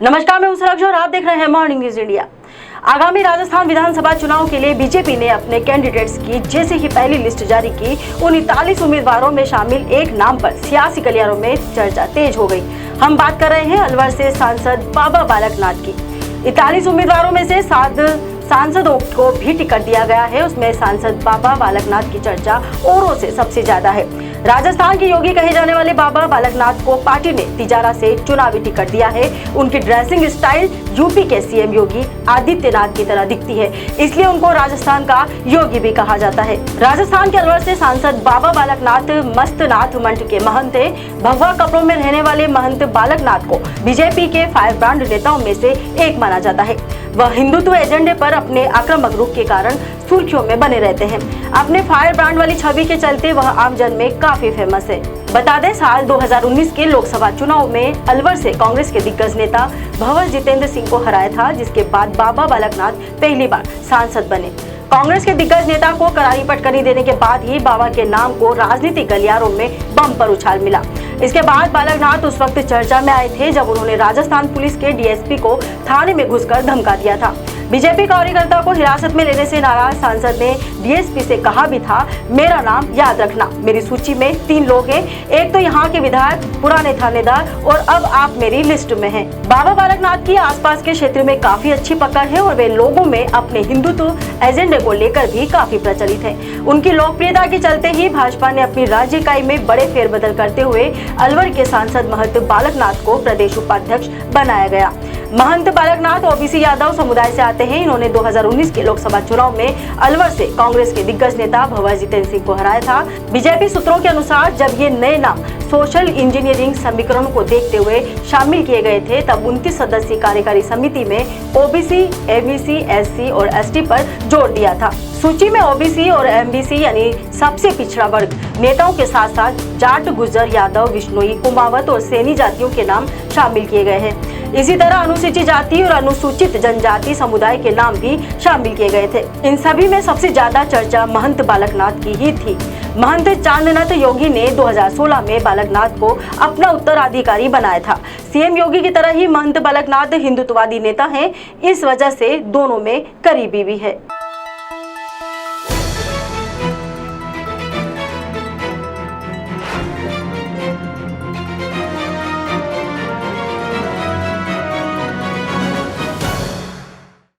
नमस्कार, मैं हूं और आप देख रहे हैं मॉर्निंग न्यूज इंडिया। आगामी राजस्थान विधानसभा चुनाव के लिए बीजेपी ने अपने कैंडिडेट्स की जैसे ही पहली लिस्ट जारी की, उन 39 उम्मीदवारों में शामिल एक नाम पर सियासी गलियारों में चर्चा तेज हो गई। हम बात कर रहे हैं अलवर से सांसद बाबा बालकनाथ की। 41 उम्मीदवारों में से 7 सांसदों को भी टिकट दिया गया है। उसमें सांसद बाबा बालकनाथ की चर्चा औरों से सबसे ज्यादा है। राजस्थान के योगी कहे जाने वाले बाबा बालकनाथ को पार्टी ने तिजारा से चुनावी टिकट दिया है। उनकी ड्रेसिंग स्टाइल यूपी के सीएम योगी आदित्यनाथ की तरह दिखती है, इसलिए उनको राजस्थान का योगी भी कहा जाता है। राजस्थान के अलवर से सांसद बाबा बालकनाथ मस्तनाथ मंच के महंत है। भगवा कपड़ों में रहने वाले महंत बालकनाथ को बीजेपी के फायर ब्रांड नेताओं में से एक माना जाता है। वह हिंदुत्व एजेंडे पर अपने आक्रामक रुख के कारण सुर्खियों में बने रहते हैं। अपने फायर ब्रांड वाली छवि के चलते वह आमजन में काफी फेमस है। बता दें, साल 2019 के लोकसभा चुनाव में अलवर से कांग्रेस के दिग्गज नेता भंवर जितेंद्र सिंह को हराया था, जिसके बाद बाबा बालकनाथ पहली बार सांसद बने। कांग्रेस के दिग्गज नेता को करारी पटकनी देने के बाद ही बाबा के नाम को राजनीतिक गलियारों में बम पर उछाल मिला। इसके बाद बालकनाथ उस वक्त चर्चा में आए थे जब उन्होंने राजस्थान पुलिस के डीएसपी को थाने में घुसकर धमका दिया था। बीजेपी कार्यकर्ता को हिरासत में लेने से नाराज सांसद ने डीएसपी से कहा भी था, मेरा नाम याद रखना, मेरी सूची में 3 लोग हैं, एक तो यहाँ के विधायक, पुराने थानेदार और अब आप मेरी लिस्ट में हैं। बाबा बालकनाथ की आसपास के क्षेत्र में काफी अच्छी पकड़ है और वे लोगों में अपने हिंदुत्व एजेंडे को लेकर भी काफी प्रचलित है। उनकी लोकप्रियता के चलते ही भाजपा ने अपनी राज्य इकाई में बड़े फेरबदल करते हुए अलवर के सांसद महंत बालकनाथ को प्रदेश उपाध्यक्ष बनाया गया। महंत बालकनाथ ओबीसी यादव समुदाय से आते हैं। इन्होंने 2019 के लोकसभा चुनाव में अलवर से कांग्रेस के दिग्गज नेता भंवर जितेंद्र सिंह को हराया था। बीजेपी सूत्रों के अनुसार जब ये नए नाम सोशल इंजीनियरिंग समीकरणों को देखते हुए शामिल किए गए थे, तब 29 सदस्यीय कार्यकारी समिति में ओबीसी, एमबीसी, एससी और एसटी पर जोर दिया था। सूची में ओबीसी और एमबीसी यानी सबसे पिछड़ा वर्ग नेताओं के साथ साथ जाट, गुर्जर, यादव, विश्नोई, कुमावत और सैनी जातियों के नाम शामिल किए गए हैं। इसी तरह अनुसूचित जाति और अनुसूचित जनजाति समुदाय के नाम भी शामिल किए गए थे। इन सभी में सबसे ज्यादा चर्चा महंत बालकनाथ की ही थी। महंत चांदनाथ योगी ने 2016 में बालकनाथ को अपना उत्तराधिकारी बनाया था। सीएम योगी की तरह ही महंत बालकनाथ हिंदुत्ववादी नेता हैं, इस वजह से दोनों में करीबी भी है।